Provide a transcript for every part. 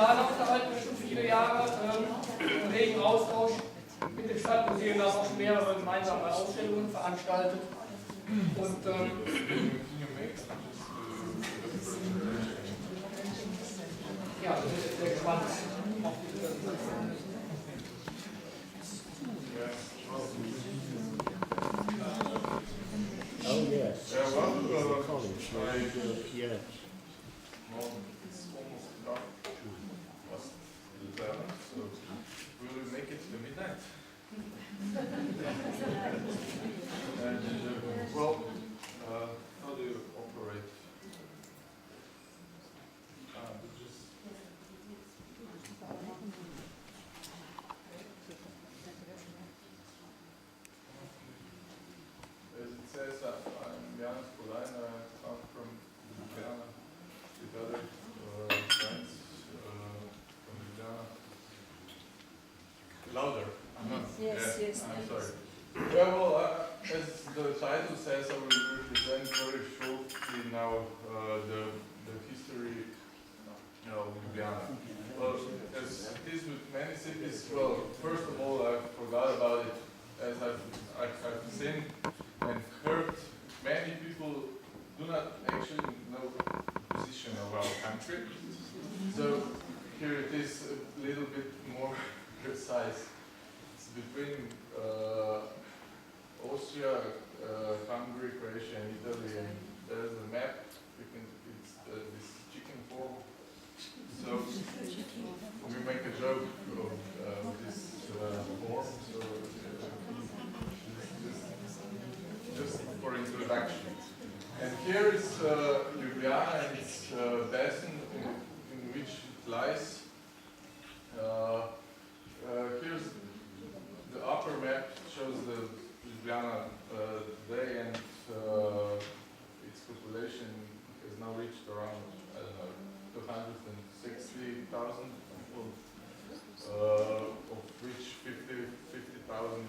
Ljubljana unterhalten wir schon viele Jahre, im regen Austausch mit dem Stadtmuseum, da auch schon mehrere gemeinsame Ausstellungen veranstaltet. Und ja, wir sind sehr gespannt auf die Präsentation. Oh yes. Yeah, well, college, yeah. well, it's almost dark. Past 11, so will we make it to midnight? And well, how do you operate? As it says, I'm Janis Polijn, I come from Ljubljana with other friends from Ljubljana. Louder. Yes, yes. I'm sorry. Yeah, well, as the title says, I will represent very shortly now the history of Ljubljana. Well, as it is with many cities, well, first of all, I forgot about it, as I've seen and heard many people do not actually know the position of our country. So here it is a little bit more precise. It's between Austria, Hungary, Croatia, and Italy, and there's a map. It's this chicken form. So we make a joke of this form. So just for introduction. And here is Ljubljana and its basin in which it lies. Here's the upper map, shows the Ljubljana today, and its population has now reached around, I don't know, 260,000 people, of which 50,000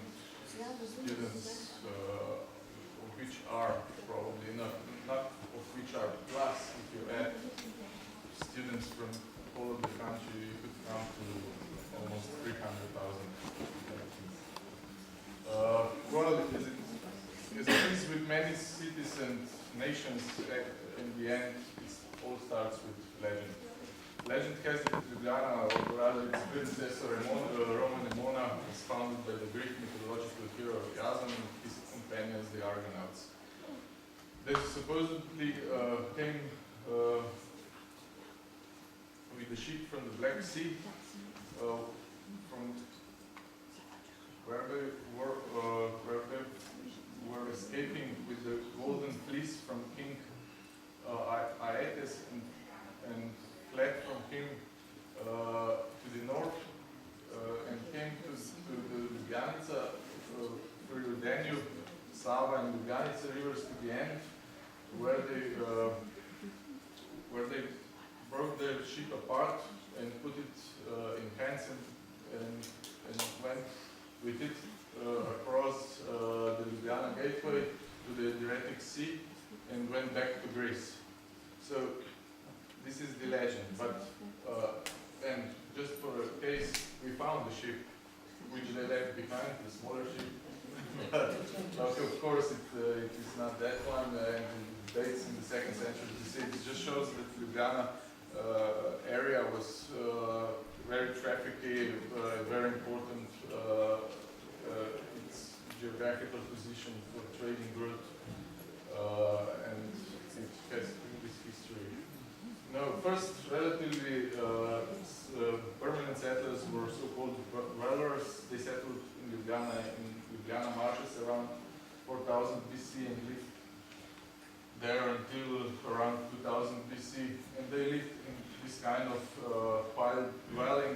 students, of which are probably not of which are plus, if you add students from all of the country, you could come to almost 300,000. Well, as it is with many cities and nations, in the end, it all starts with legend. Legend has it that Ljubljana, or rather its predecessor Roman was founded by the Greek mythological hero Jason and his companions, the Argonauts. They supposedly came with a ship from the Black Sea, from where they were escaping with the golden fleece from King Aeetes and fled from him to the north and came to the Ljubljanica through the Danube, Sava and Ljubljanica rivers to the end, where they broke their ship apart and put it in hands and went with it across the Ljubljana gateway to the Adriatic Sea and went back to Greece. So this is the legend, but and just for a case, we found the ship which they left behind, the smaller ship. But of course it is not that one, and it dates in the 2nd century BC. It just shows that Ljubljana area was very trafficky, very important. Its geographical position for trading route, and it has this history. No, first, relatively permanent settlers were so-called dwellers. They settled in Ljubljana marshes around 4000 BC and lived there until around 2000 BC. And they lived in this kind of pile dwelling.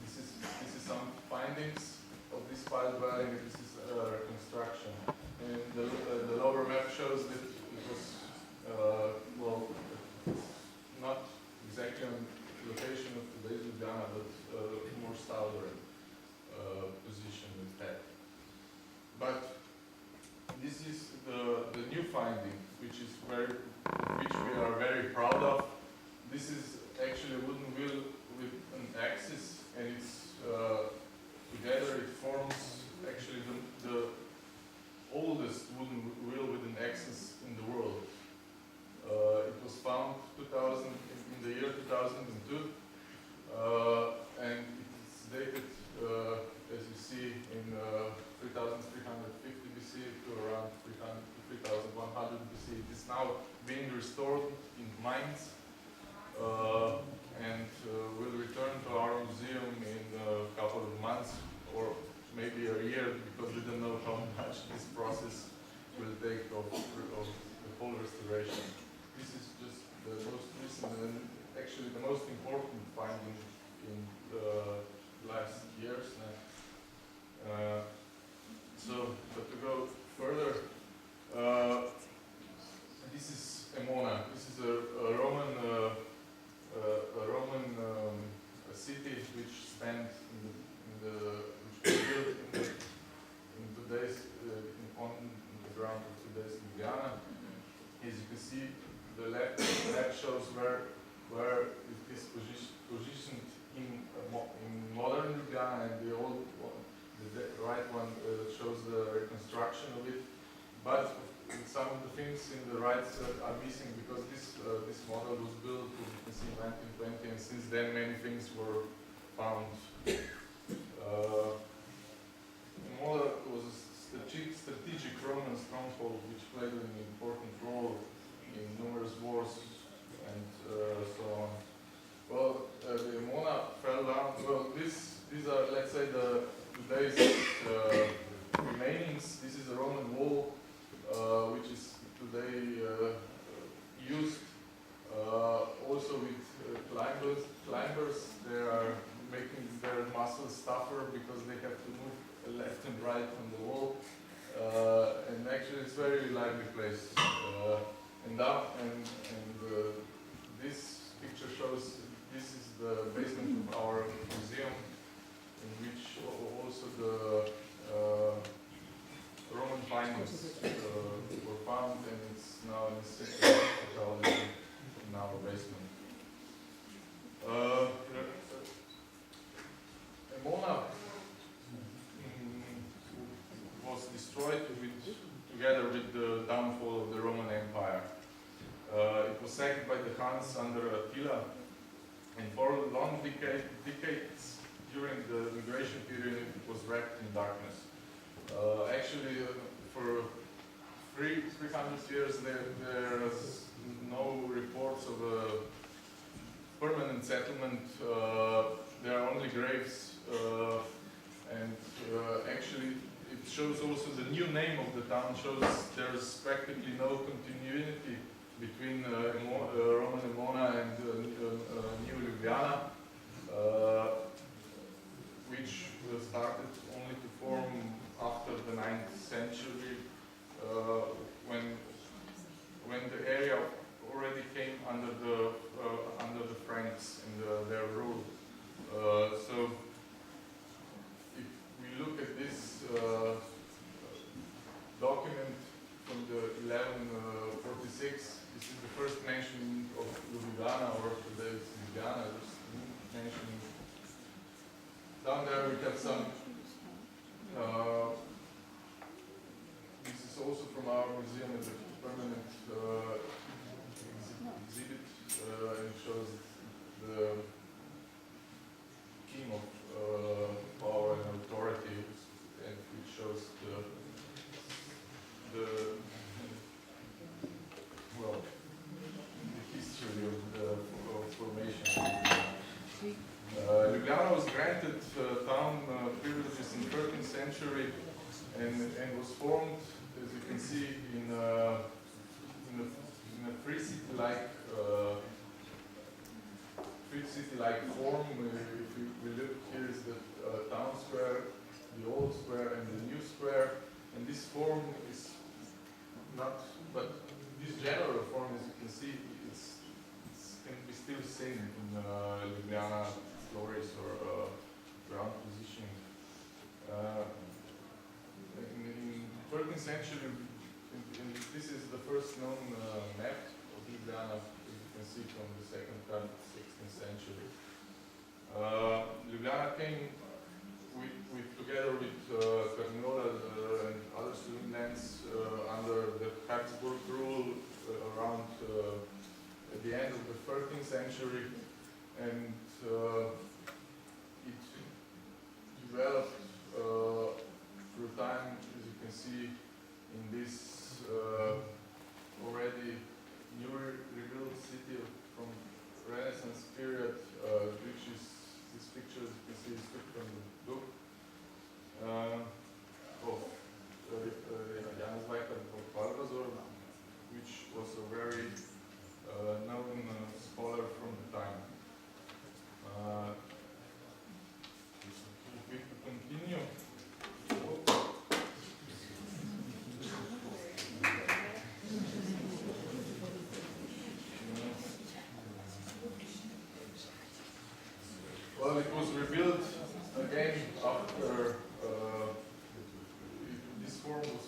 This is some findings of this pile dwelling, and this is reconstruction. And the lower map shows that it was, well, not exactly on the location of today's Ljubljana, but more southern position it had. But this is the new finding, which we are very proud of. This is actually a wooden wheel restored in Mainz and will return to our museum in a couple of months or maybe a year, because we don't know how much this process will take of the full restoration. This is just the most recent and actually the most important finding in the last years. But to go further, this is Emona. This is a Roman a city which stands which was built in today's on the ground of today's Ljubljana. As you can see, the left shows where it is positioned in modern Ljubljana, and the old one, the right one shows the reconstruction of it. But some of the things in the right are missing, because this model was built, as you can see, in 1920, and since then many things were found. Mola was a strategic Roman stronghold which played an important role in numerous wars and so on. Well, the Mona fell down. Well, these are, let's say, today's remainings. This is a Roman wall which is today used also with climbers. They are making their muscles tougher because they have to move left and right on the wall, and actually it's a very lively place. This picture shows this is the basement of our museum, in which also the Roman findings were found, and it's now in the center of archaeology in our basement. Emona was destroyed together with the downfall of the Roman Empire. It was sacked by the Huns under Attila, and for long decades during the migration period it was wrapped in darkness. Actually, for 300 years there was no reports of a permanent settlement. There are only graves, and actually it shows also the new name of the town shows there's practically no continuity between Roman Emona and New Ljubljana, which started only to form after the 9th century, when the area already came under the Franks and their rule. So if we look at this document from the 1146, this is the first mention of Ljubljana, or today it's Ljubljana, just mentioning. Down there we have some, this is also from our museum as a permanent exhibit, and it shows the king of power and authority, and it shows the history of the formation. Ljubljana was granted town privileges in the 13th century and was formed, as you can see, in a free city-like form. If we look, here is the town square, the old square, and the new square. And this form is not, but this general form, as you can see, can be still seen in Ljubljana stories or ground positioning. In the 13th century, this is the first known map of Ljubljana, as you can see from the second half of the 16th century. Ljubljana came together with Carniola and other student lands under the Habsburg rule around at the end of the 13th century, and it developed through time, as you can see in this already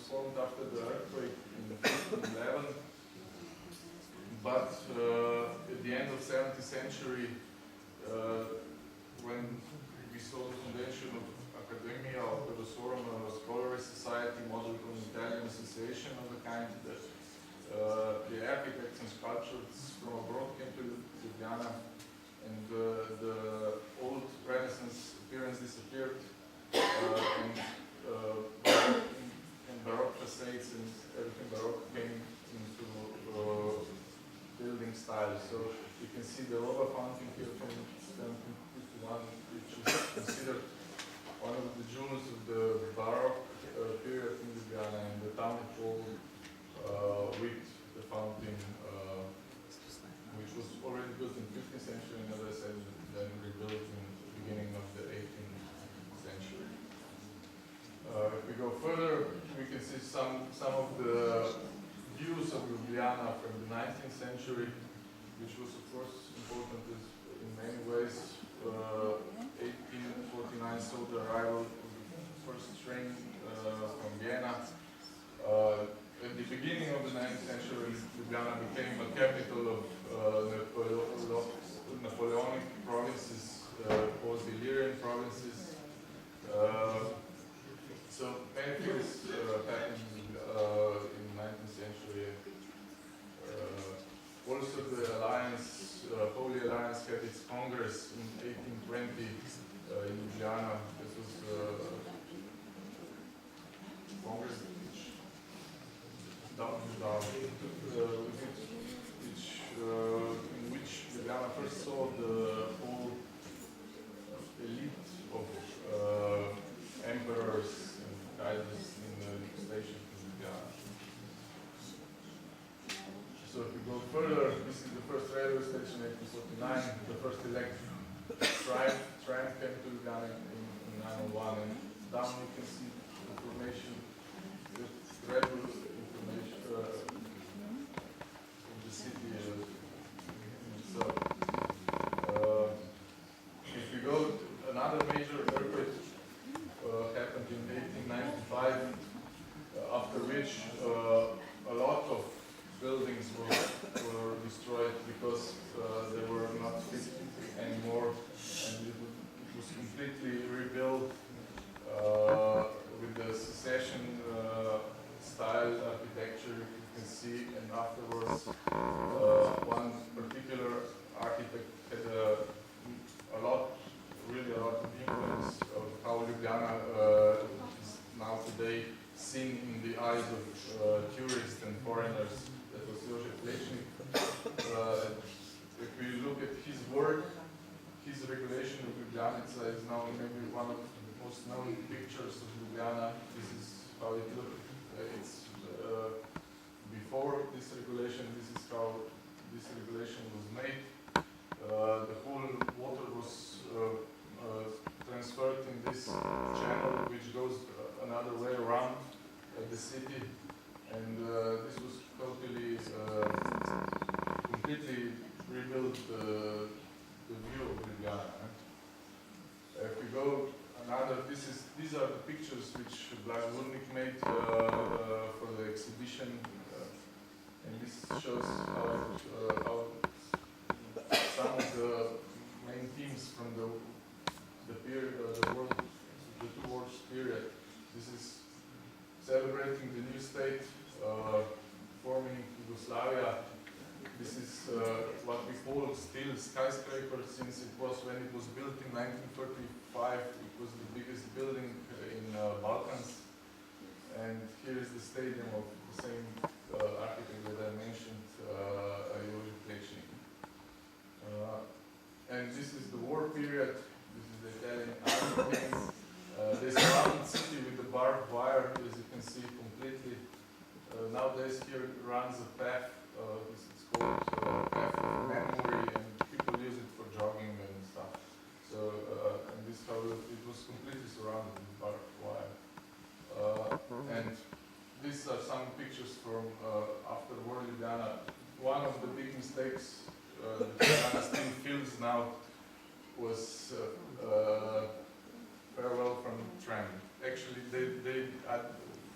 formed after the earthquake in 1511. But at the end of 17th century, when we saw the foundation of Academia of Große, a scholarly society modeled on Italian association of the kind, that the architects and sculptors from abroad came to Ljubljana, and the old Renaissance appearance disappeared, and Baroque facades and everything Baroque came into building style. So you can see the Roba fountain here from 1751, which is considered one of the jewels of the Baroque period in Ljubljana, and the town hall with the fountain, which was already built in 15th century, and as I said, then rebuilt in the beginning of the 18th century. If we go further, we can see some of the views of Ljubljana from the 19th century, which was of course important in many ways. 1849 saw the arrival of the first train from Vienna. At the beginning of the 19th century, Ljubljana became a capital of Napoleonic provinces, post-Illyrian provinces. So many things happened in the 19th century. Also the alliance, Holy Alliance, had its congress in 1820 in Ljubljana. This was congress which in which Ljubljana first saw the whole elite of emperors and kaisers in the station in Ljubljana. So if we go further, this is the first railway station, 1849. The first electric tram came to Ljubljana in 1901, and down you can see information, the gradual information of the city. So if we go, another major earthquake happened in 1895, after which a lot of buildings were destroyed because they were not fit anymore, and it was completely rebuilt with the secession style architecture you can see, and afterwards one particular architect had really a lot of influence of how Ljubljana is now today seen in the eyes of tourists and foreigners. That was Josef Lechnik. If we look at his work, his regulation of Ljubljana is now maybe one of the most known pictures of Ljubljana. This is how it looked. It's before this regulation. This is how this regulation was made. The whole water was transferred in this channel, which goes another way around the city, and this was totally, completely rebuilt the view of Ljubljana. If we go another, these are the pictures which Blagurnik made for the exhibition, and this shows how some of the main themes from the period, the two wars period. This is celebrating the new state, forming Yugoslavia. This is what we call still skyscraper, since it was, when it was built in 1935, it was the biggest building in Balkans. And here is the stadium of the same architect that I mentioned, Josef Lechnik. And this is the war period. This is the Italian architect. They surround the city with the barbed wire, as you can see, completely. Nowadays here runs a path, this is called path of memory, and people use it for jogging and stuff. So, and this how it was completely surrounded with barbed wire. And these are some pictures from after war Ljubljana. One of the big mistakes that Ljubljana still feels now was farewell from tram. Actually, they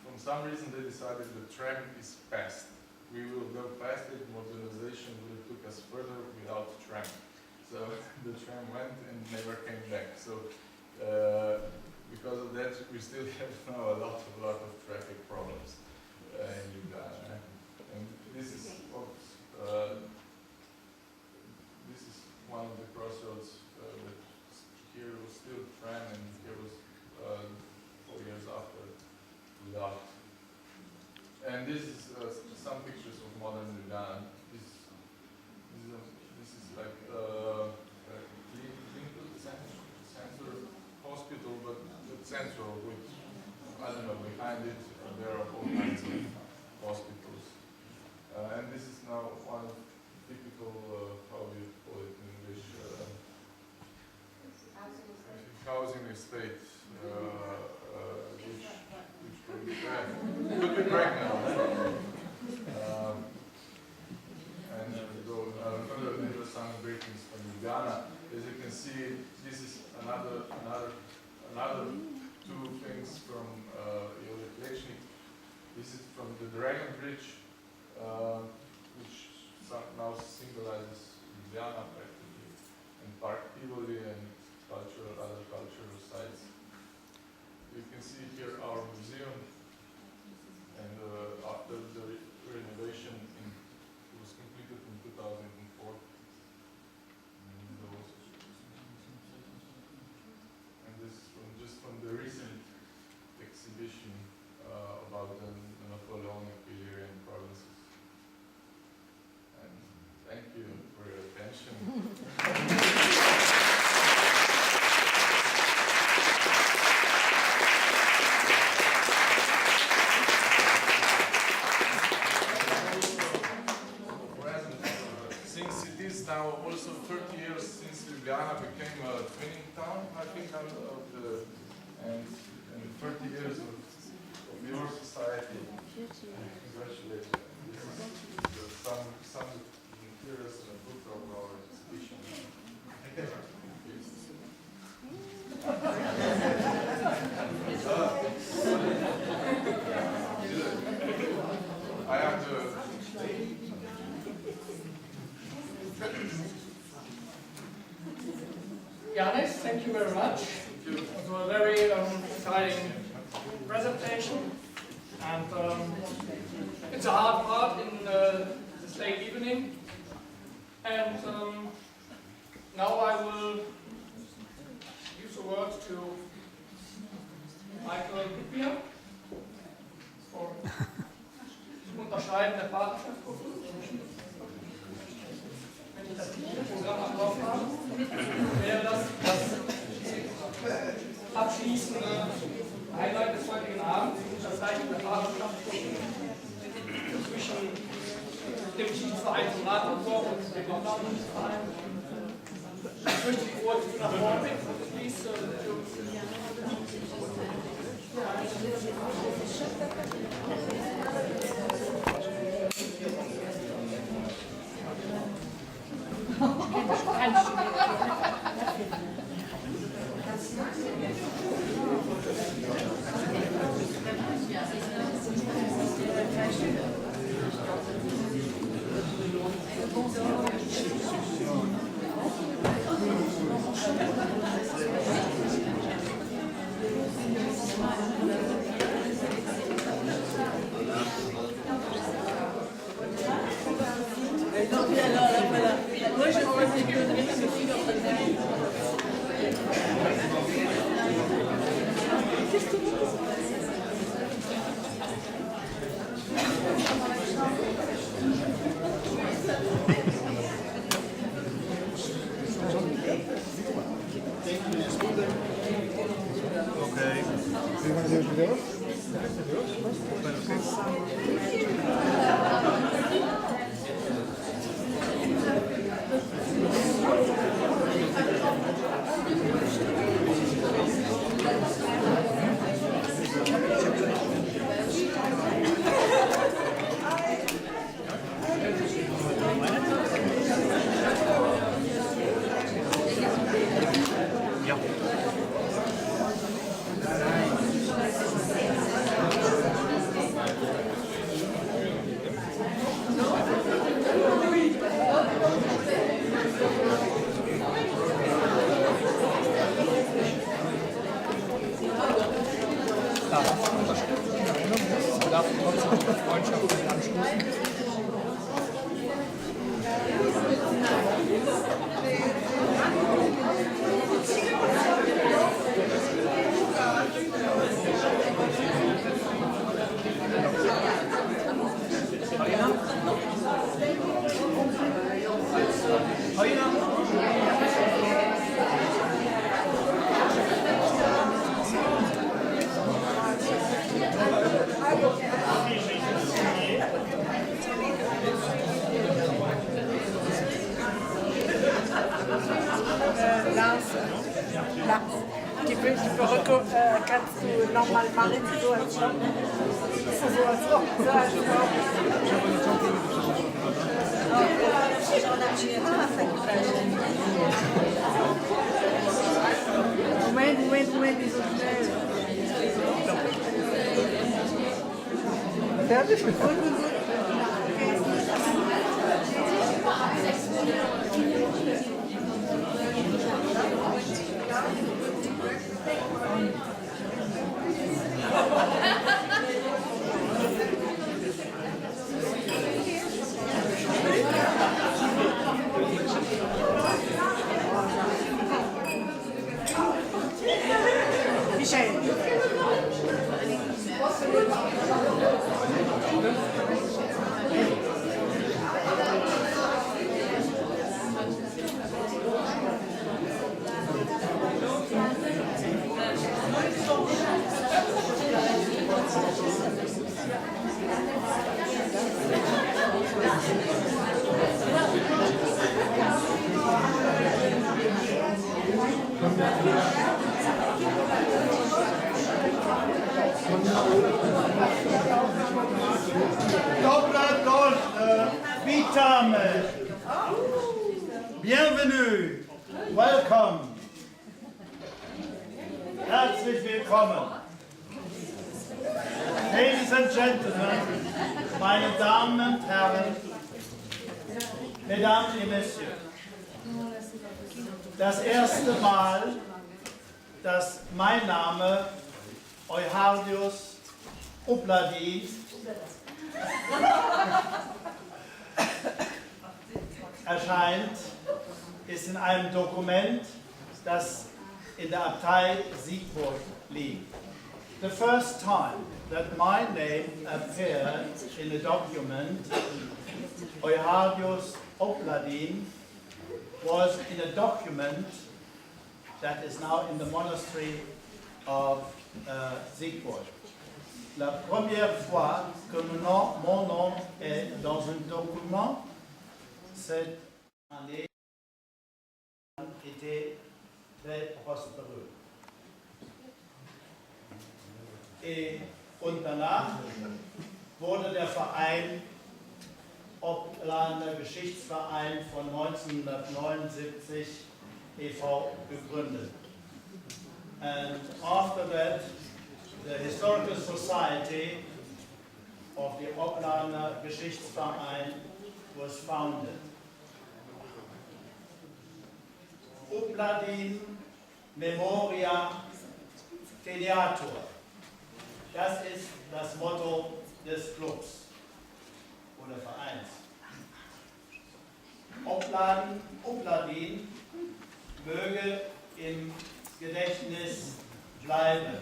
from some reason they decided the tram is past. We will go past it, modernization will took us further without tram. So the tram went and never came back. So because of that, we still have now a lot of traffic problems in Ljubljana. And this is one of the crossroads that here was still tram and here was 4 years after without. And this is some pictures of modern Ljubljana. This is like clinical center hospital, but central with, I don't know, behind it there are all kinds of hospitals. And this is now one typical, how do you call it in English, housing estate, which could be pregnant. And go further into some greetings from Ljubljana. As you can see, this is another two things from Josef Lechnik. This is from the Dragon Bridge, which now symbolizes Ljubljana practically, and Park Tivoli and other cultural sites. You can see here our museum, and after the renovation, it was completed in 2004. And this is just from the recent exhibition about the Napoleonic Illyrian provinces. And thank you for your attention. Now also 30 years since Ljubljana became a twinning town, I think, and 30 years of your society. Congratulations. This is some materials and a book of our exhibition. I have to. Janis, thank you very much. It was a very exciting presentation, and it's a hard part in this late evening. And now I will use the word to Michael Gutbier for Unterschreiben der Partnerschaftsgruppe. Wenn ich das Programm am Laufen habe, wäre das abschließende Highlight des heutigen Abends, die Unterzeichnung der Partnerschaftsgruppe zwischen dem Schiedsverein zum Radsport und dem Online-Schiedsverein. Ich wünsche die Uhr nach vorne weg, please. Die Perücke kannst du nochmal machen, so als ob. Moment, so schnell. Fertig? Gut. Michael. Witamy. Bienvenue. Welcome. Herzlich willkommen. Ladies and Gentlemen, meine Damen und Herren, Mesdames et Messieurs. Das erste Mal, dass mein Name Euhardius Upladi erscheint, ist in einem Dokument, das in der Abtei Siegburg liegt. The first time that my name appeared in a document, Euhardius Opladin, was in a document that is now in the monastery of Siegburg. La première fois que mon nom est dans un document, cette année était très prospéreux. Und danach wurde der Verein Oblaner Geschichtsverein von 1979 e.V. gegründet. And after that, the Historical Society of the Oblaner Geschichtsverein was founded. Obladin Memoria Teneatur. Das ist das Motto des Clubs oder Vereins. Obladin möge im Gedächtnis bleiben.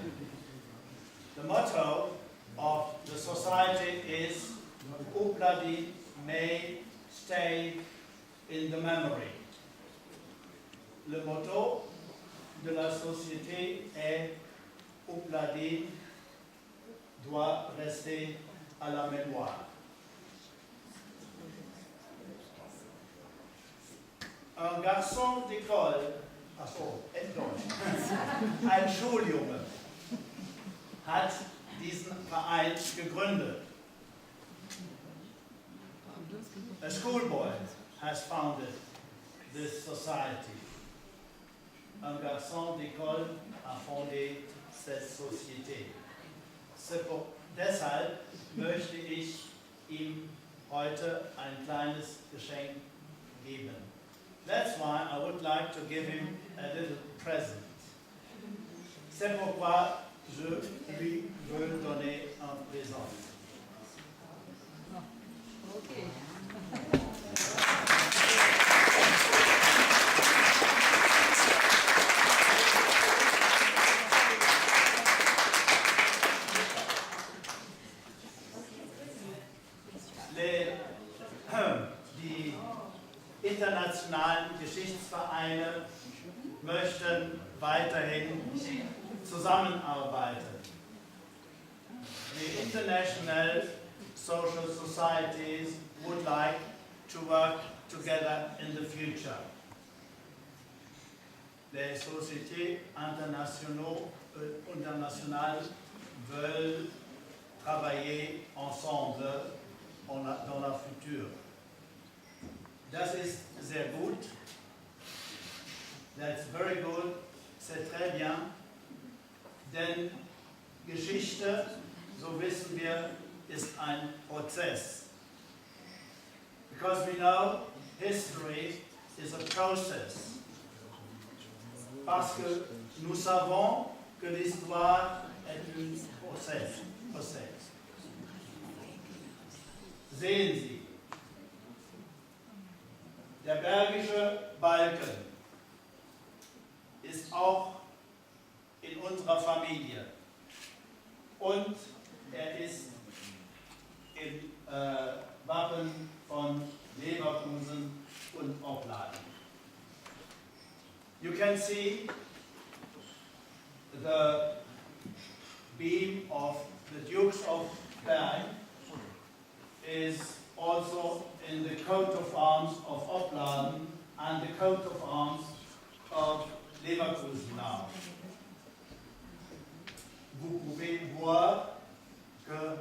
The motto of the society is Obladin may stay in the memory. Le motto de la société est Obladin doit rester à la mémoire. Un garçon d'école, ein Schuljunge, hat diesen Verein gegründet. A schoolboy has founded this society. Un garçon d'école a fondé cette société. Deshalb möchte ich ihm heute ein kleines Geschenk geben. That's why I would like to give him a little present. C'est pourquoi je lui veux donner un présent. internationalen Geschichtsvereine möchten weiterhin zusammenarbeiten. The international social societies would like to work together in the future. Les sociétés internationales veulent travailler ensemble dans la future. Das ist sehr gut. That's very good. C'est très bien. Denn Geschichte, so wissen wir, ist ein Prozess. Because we know history is a process. Parce que nous savons que l'histoire est un process. Sehen Sie, der Bergische Balken ist auch in unserer Familie und er ist im Wappen von Leverkusen und Opladen. You can see the beam of the Dukes of Berg is also in the coat of arms of Opladen and the coat of arms of Leverkusen now. Vous pouvez voir que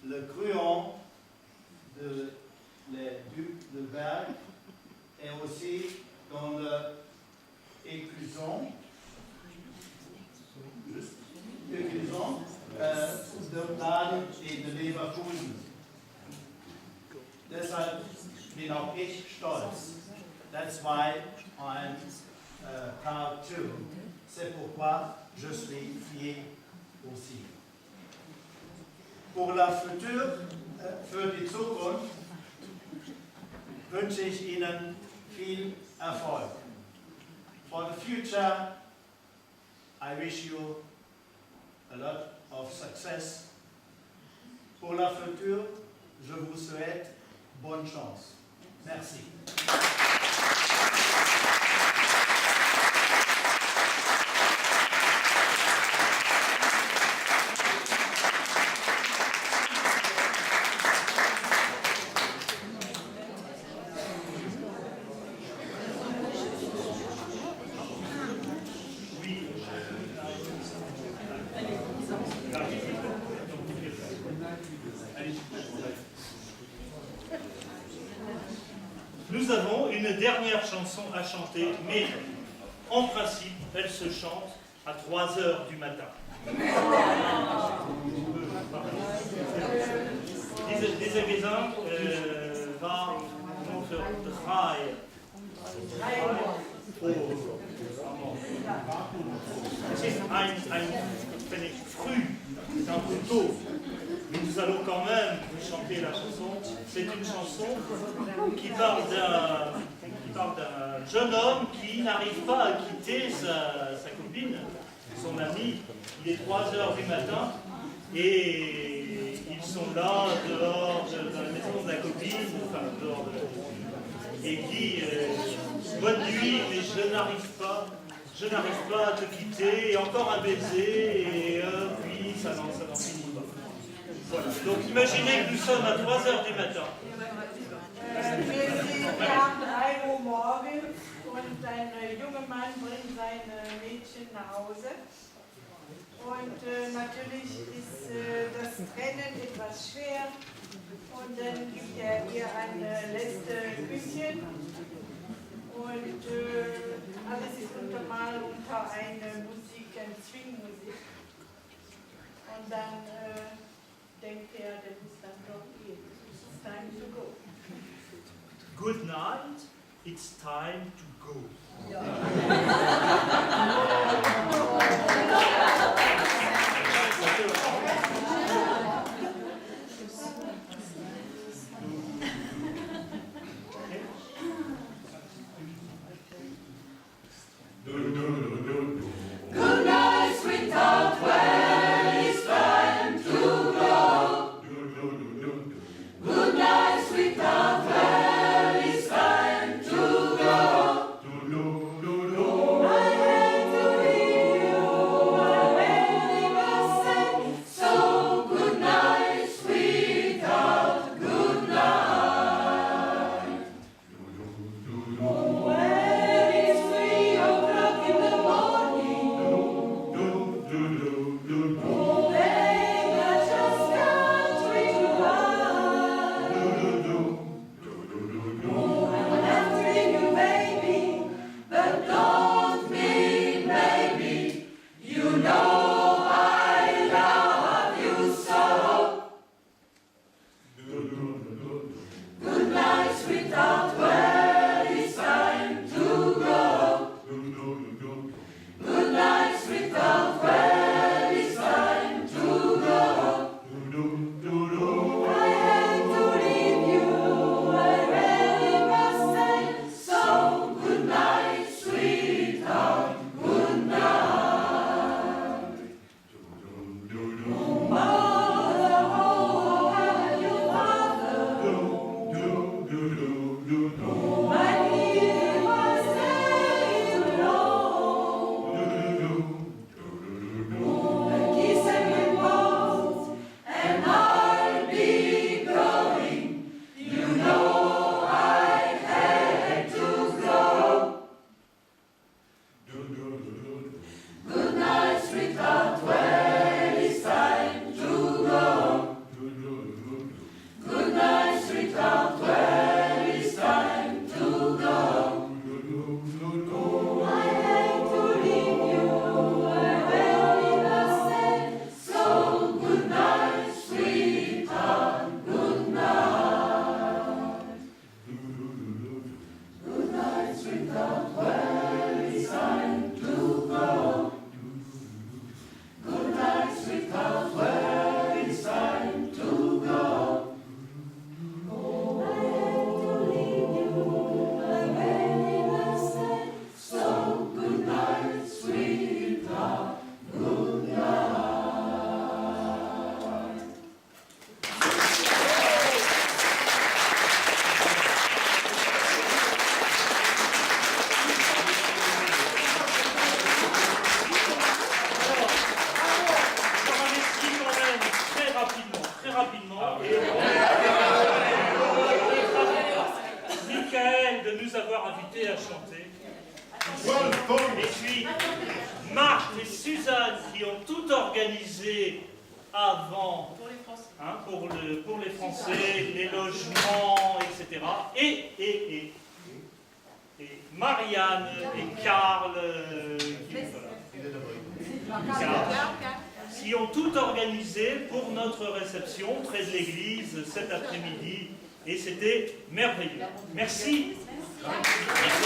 le cruon les ducs de Berg est aussi dans l'écluson de Baden et de Leverkusen. Deshalb bin auch ich stolz. That's why I'm proud too. C'est pourquoi je suis fier aussi. Pour la für die Zukunft wünsche ich Ihnen viel Erfolg. For the future, I wish you a lot of success. Pour la future, je vous souhaite bonne chance. Merci. Nous avons une dernière chanson à chanter, mais en principe, elle se chante à 3 heures du matin. Diese Gesang war für 3 C'est un früh, c'est un peu tôt. Mais nous allons quand même chanter la chanson. C'est une chanson qui parle d'un jeune homme qui n'arrive pas à quitter sa copine, son ami. Il est 3 heures du matin et ils sont là, dehors de la maison de la copine, enfin dehors de la copine. Et il dit bonne nuit, mais je n'arrive pas à te quitter, et encore un baiser, et puis ça n'en finit pas. Voilà. Donc imaginez que nous sommes à 3 heures du matin. Wir haben 3 Uhr morgens und ein junger Mann bringt seine Mädchen nach Hause. Und natürlich ist das Trennen etwas schwer. Und dann gibt er ihr ein letztes Küsschen. Und alles ist untermalt unter eine Musik, eine Swingmusik. Und dann denkt er, der muss dann doch gehen. It's time to go. Good night, it's time to go. Good night, sweetheart, when it's time to go. Good night, sweetheart, when it's time invités à chanter. Et puis, Marthe et Suzanne qui ont tout organisé avant pour les Français, les logements, etc. Et Marianne et Karl, qui ont tout organisé pour notre réception près de l'église cet après-midi. Et c'était merveilleux. Merci. Merci.